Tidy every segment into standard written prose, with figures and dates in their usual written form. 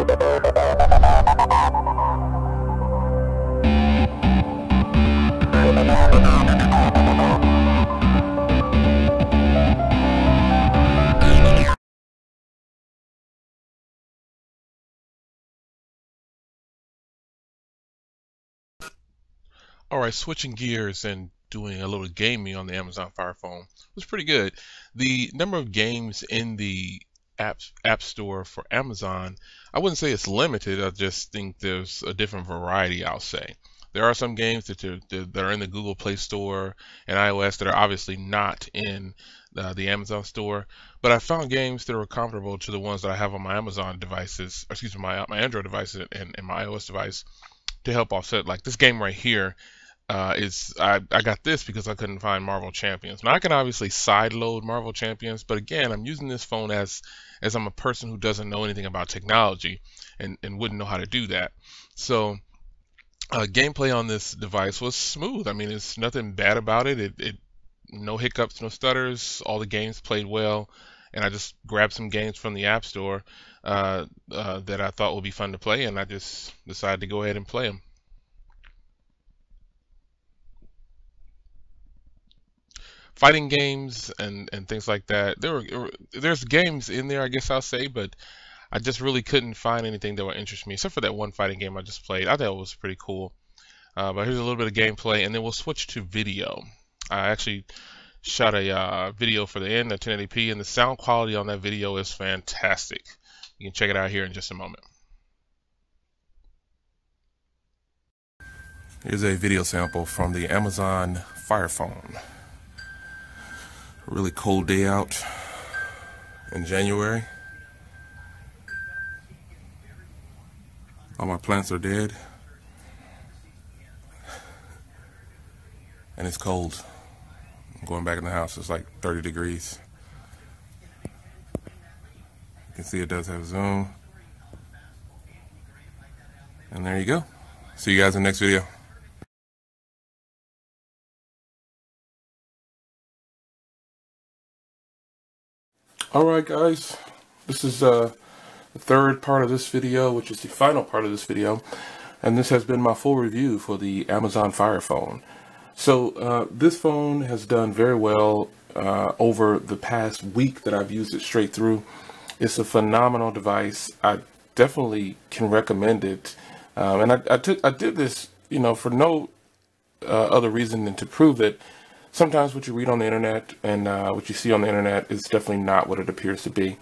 Alright, switching gears and doing a little gaming on the Amazon Fire Phone was pretty good. The number of games in the app store for Amazon, I wouldn't say it's limited. I just think there's a different variety, I'll say. There are some games that are in the Google Play Store and iOS that are obviously not in the Amazon store, but I found games that are comparable to the ones that I have on my Amazon devices, excuse me, my Android devices and my iOS device to help offset. Like this game right here I got this because I couldn't find Marvel Champions. Now I can obviously sideload Marvel Champions, but again, I'm using this phone as I'm a person who doesn't know anything about technology and wouldn't know how to do that. So gameplay on this device was smooth. I mean, it's nothing bad about it. It no hiccups, no stutters. All the games played well, and I just grabbed some games from the App Store that I thought would be fun to play, and I just decided to go ahead and play them. Fighting games and things like that. There's games in there, I guess I'll say, but I just really couldn't find anything that would interest me, except for that one fighting game I just played. I thought it was pretty cool. But here's a little bit of gameplay, and then we'll switch to video. I actually shot a video for the end at 1080p, and the sound quality on that video is fantastic. You can check it out here in just a moment. Here's a video sample from the Amazon Fire Phone. Really cold day out in January. All my plants are dead. And it's cold. I'm going back in the house. It's like 30 degrees. You can see it does have zoom. And there you go. See you guys in the next video. Alright guys, this is the third part of this video, which is the final part of this video, and this has been my full review for the Amazon Fire Phone. So this phone has done very well over the past week that I've used it straight through. It's a phenomenal device. I definitely can recommend it, and I did this, you know, for no other reason than to prove that sometimes what you read on the internet and what you see on the internet is definitely not what it appears to be.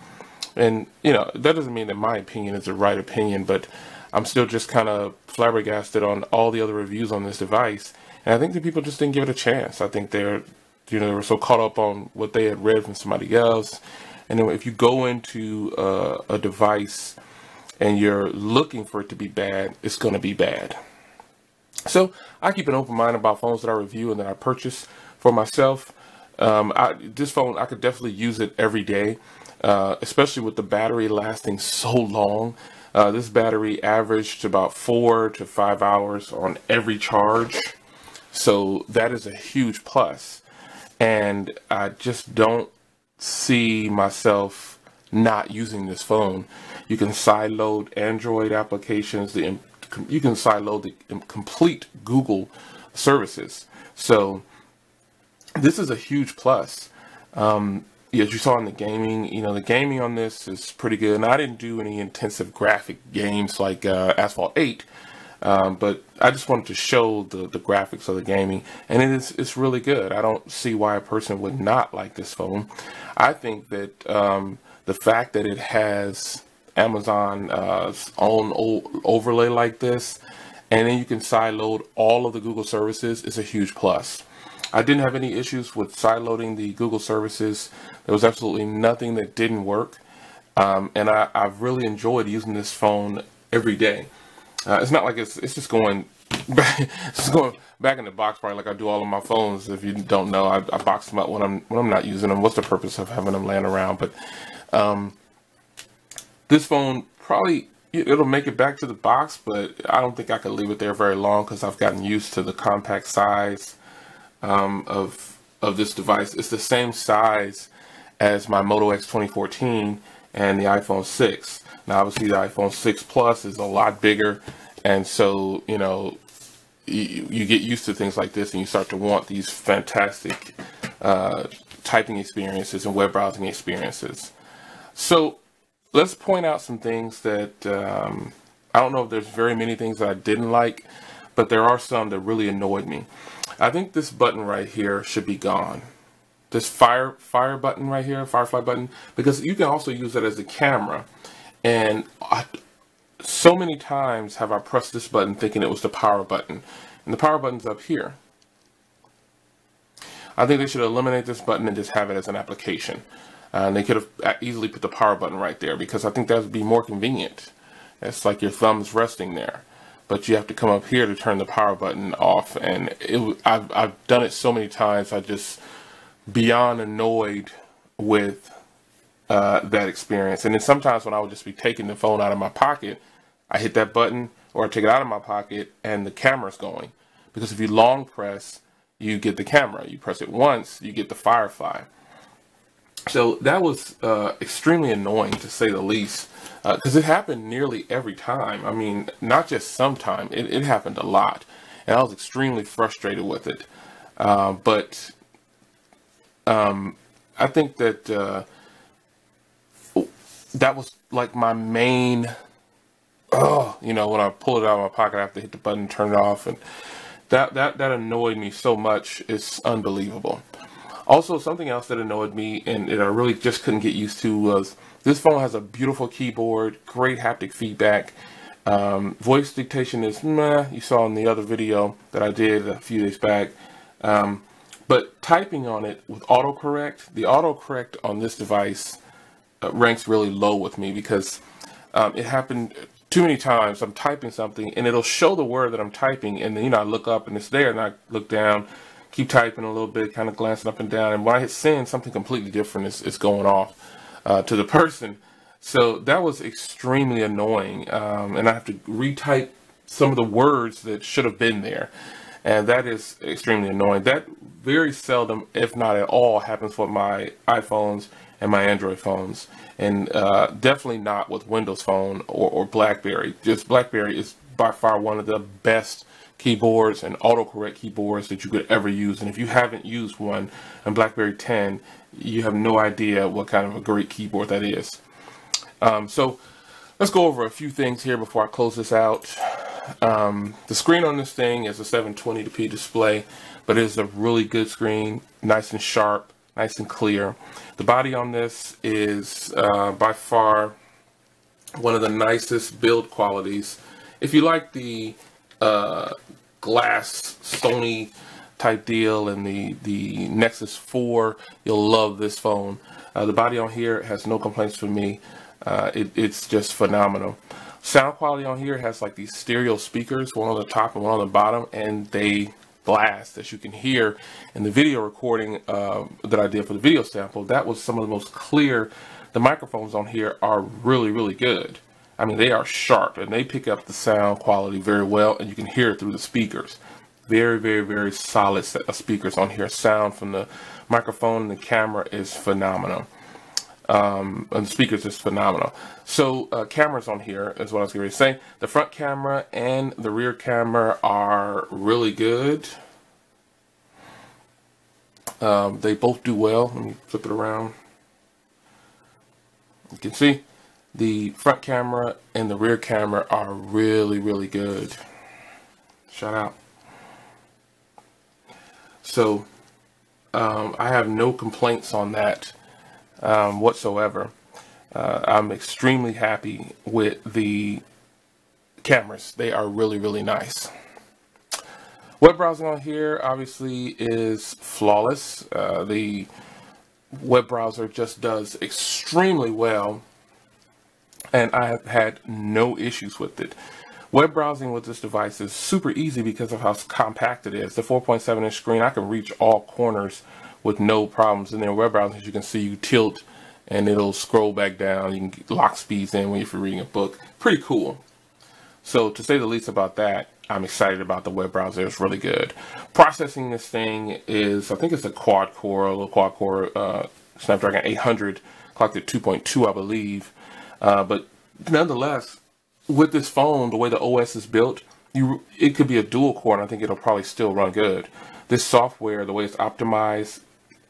And, you know, that doesn't mean that my opinion is the right opinion, but I'm still just kind of flabbergasted on all the other reviews on this device. And I think that people just didn't give it a chance. I think they were so caught up on what they had read from somebody else. And then if you go into a device and you're looking for it to be bad, it's going to be bad. So I keep an open mind about phones that I review and that I purchase for myself. This phone, I could definitely use it every day, especially with the battery lasting so long. This battery averaged about 4 to 5 hours on every charge. So that is a huge plus. And I just don't see myself not using this phone. You can sideload Android applications. You can sideload the complete Google services. So this is a huge plus. As you saw in the gaming, you know, the gaming on this is pretty good. And I didn't do any intensive graphic games like Asphalt 8, but I just wanted to show the graphics of the gaming, and it's really good. I don't see why a person would not like this phone. I think that the fact that it has Amazon's own overlay like this, and then you can sideload all of the Google services, is a huge plus. I didn't have any issues with sideloading the Google services. There was absolutely nothing that didn't work. And I've really enjoyed using this phone every day. It's not like it's just going back in the box probably like I do all of my phones. If you don't know, I box them up when I'm not using them. What's the purpose of having them laying around? But this phone probably, it'll make it back to the box, but I don't think I could leave it there very long because I've gotten used to the compact size of this device. It's the same size as my Moto X 2014, and the iPhone 6. Now, obviously, the iPhone 6 Plus is a lot bigger, and so, you know, you get used to things like this, and you start to want these fantastic typing experiences and web browsing experiences. So let's point out some things that I don't know if there's very many things that I didn't like, but there are some that really annoyed me. I think this button right here should be gone. This fire button right here, firefly button, because you can also use it as a camera. And so many times have I pressed this button thinking it was the power button, and the power button's up here. I think they should eliminate this button and just have it as an application. And they could have easily put the power button right there, because I think that would be more convenient. It's like your thumb's resting there, but you have to come up here to turn the power button off. And I've done it so many times, I just beyond annoyed with that experience. And then sometimes when I would just be taking the phone out of my pocket, I hit that button, or I take it out of my pocket, and the camera's going. Because if you long press, you get the camera. You press it once, you get the firefly. So that was extremely annoying, to say the least, because it happened nearly every time. I mean, not just sometime, it happened a lot, and I was extremely frustrated with it. But I think that that was like my main, you know, when I pull it out of my pocket, I have to hit the button, turn it off, and that annoyed me so much. It's unbelievable. Also, something else that annoyed me and that I really just couldn't get used to was this phone has a beautiful keyboard, great haptic feedback. Voice dictation is meh, you saw in the other video that I did a few days back. But typing on it with autocorrect, the autocorrect on this device ranks really low with me, because it happened too many times. I'm typing something and it'll show the word that I'm typing, and then, you know, I look up and it's there, and I look down, keep typing a little bit, kind of glancing up and down, and when I hit send, something completely different is going off to the person. So that was extremely annoying, and I have to retype some of the words that should have been there, and that is extremely annoying. That very seldom, if not at all, happens with my iPhones and my Android phones, and definitely not with Windows Phone or BlackBerry. Just BlackBerry is by far one of the best keyboards and autocorrect keyboards that you could ever use. And if you haven't used one in BlackBerry 10, you have no idea what kind of a great keyboard that is. So let's go over a few things here before I close this out. The screen on this thing is a 720p display, but it is a really good screen, nice and sharp, nice and clear. The body on this is by far one of the nicest build qualities. If you like the glass Sony type deal and the Nexus 4, you'll love this phone. The body on here has no complaints from me. It's just phenomenal. Sound quality on here has like these stereo speakers, one on the top and one on the bottom, and they blast, as you can hear in the video recording that I did for the video sample. That was some of the most clear. The microphones on here are really, really good. I mean, they are sharp, and they pick up the sound quality very well, and you can hear it through the speakers. Very, very, very solid set of speakers on here. Sound from the microphone and the camera is phenomenal. And the speakers is phenomenal. So cameras on here is what I was going to say. The front camera and the rear camera are really good. They both do well. Let me flip it around. You can see the front camera and the rear camera are really, really good. Shout out. So I have no complaints on that whatsoever. I'm extremely happy with the cameras. They are really, really nice. Web browsing on here obviously is flawless. The web browser just does extremely well, and I have had no issues with it. Web browsing with this device is super easy because of how compact it is. The 4.7-inch screen, I can reach all corners with no problems. And then web browsing, as you can see, you tilt and it'll scroll back down. You can lock speeds in when you're reading a book. Pretty cool. So to say the least about that, I'm excited about the web browser. It's really good. Processing this thing is, I think it's a quad core Snapdragon 800 clocked at 2.2, I believe. But nonetheless, with this phone, the way the OS is built, it could be a dual core, and I think it'll probably still run good. This software, the way it's optimized,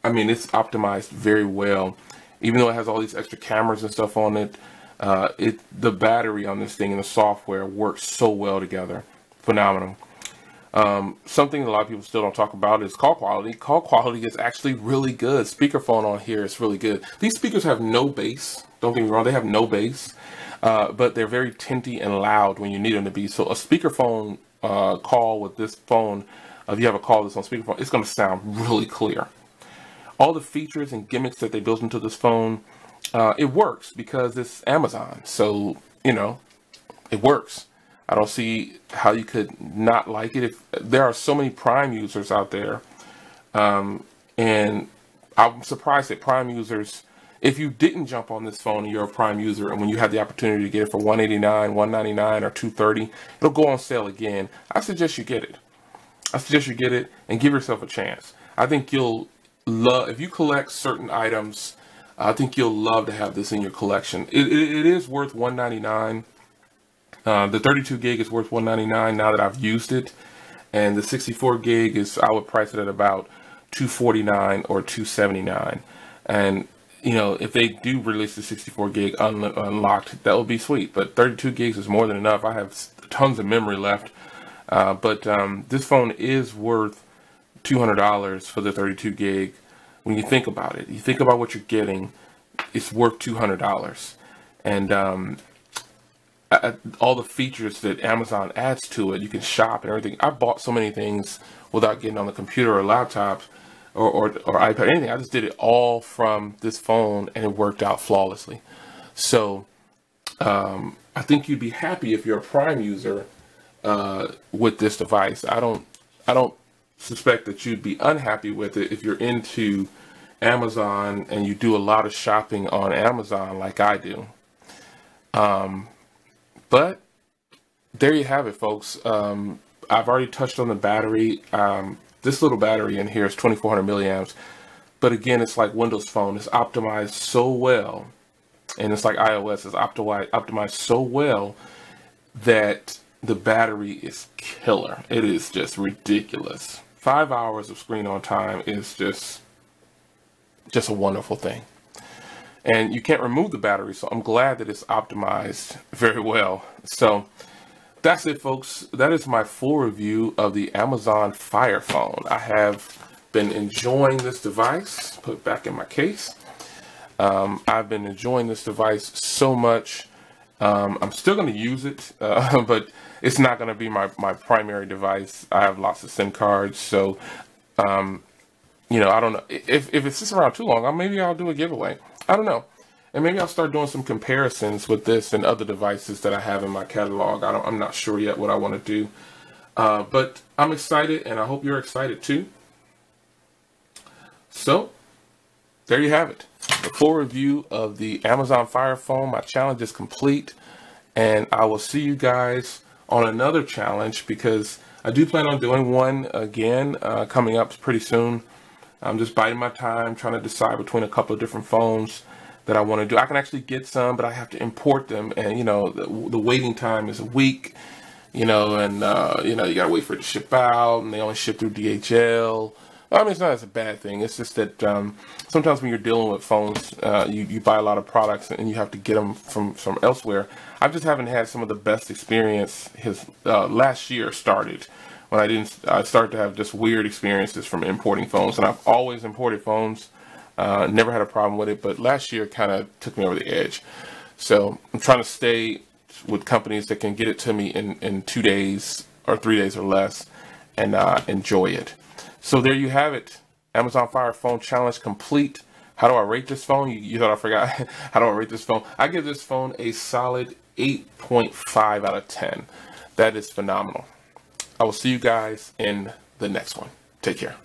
I mean, it's optimized very well. Even though it has all these extra cameras and stuff on it, the battery on this thing and the software works so well together. Phenomenal. Something a lot of people still don't talk about is call quality. Call quality is actually really good. Speakerphone on here is really good. These speakers have no bass. Don't get me wrong, they have no bass. But they're very tinty and loud when you need them to be. So a speakerphone call with this phone, if you have a call that's on speakerphone, it's going to sound really clear. All the features and gimmicks that they built into this phone, it works because it's Amazon. So, you know, it works. I don't see how you could not like it. There are so many Prime users out there. And I'm surprised that Prime users, if you didn't jump on this phone and you're a Prime user, and when you had the opportunity to get it for $189, $199, or $230, it'll go on sale again. I suggest you get it. I suggest you get it and give yourself a chance. I think you'll love, if you collect certain items, I think you'll love to have this in your collection. It is worth $199. The 32 gig is worth $199 now that I've used it, and the 64 gig is, I would price it at about $249 or $279. And you know, if they do release the 64 gig unlocked, that would be sweet. But 32 gigs is more than enough. I have tons of memory left. But this phone is worth $200 for the 32 gig. When you think about it, you think about what you're getting, it's worth $200. And all the features that Amazon adds to it, you can shop and everything. I bought so many things without getting on the computer or laptop or iPad, anything. I just did it all from this phone, and it worked out flawlessly. So I think you'd be happy if you're a Prime user with this device. I don't suspect that you'd be unhappy with it if you're into Amazon and you do a lot of shopping on Amazon like I do. But there you have it, folks. I've already touched on the battery. This little battery in here is 2400 milliamps. But again, it's like Windows Phone. It's optimized so well. And it's like iOS. It's optimized so well that the battery is killer. It is just ridiculous. 5 hours of screen on time is just a wonderful thing. And you can't remove the battery, so I'm glad that it's optimized very well. So that's it, folks. That is my full review of the Amazon Fire Phone. I have been enjoying this device. Put it back in my case. I've been enjoying this device so much. I'm still going to use it, but it's not going to be my primary device. I have lots of SIM cards, so you know, I don't know if it's just around too long. Maybe I'll do a giveaway. I don't know. And maybe I'll start doing some comparisons with this and other devices that I have in my catalog. I'm not sure yet what I want to do. But I'm excited, and I hope you're excited too. So, there you have it. The full review of the Amazon Fire Phone. My challenge is complete. And I will see you guys on another challenge, because I do plan on doing one again coming up pretty soon. I'm just biding my time, trying to decide between a couple of different phones that I want to do. I can actually get some, but I have to import them, and you know, the waiting time is a week, you know, and you know, you gotta wait for it to ship out, and they only ship through DHL. I mean, it's not as a bad thing. It's just that sometimes when you're dealing with phones, you buy a lot of products and you have to get them from elsewhere. I just haven't had some of the best experience. Last year started when I started to have just weird experiences from importing phones, and I've always imported phones. Never had a problem with it, but last year kind of took me over the edge. So I'm trying to stay with companies that can get it to me in 2 days or 3 days or less, and enjoy it. So there you have it. Amazon Fire Phone Challenge complete. How do I rate this phone? You thought I forgot. How do I rate this phone? I give this phone a solid 8.5 out of 10. That is phenomenal. I will see you guys in the next one. Take care.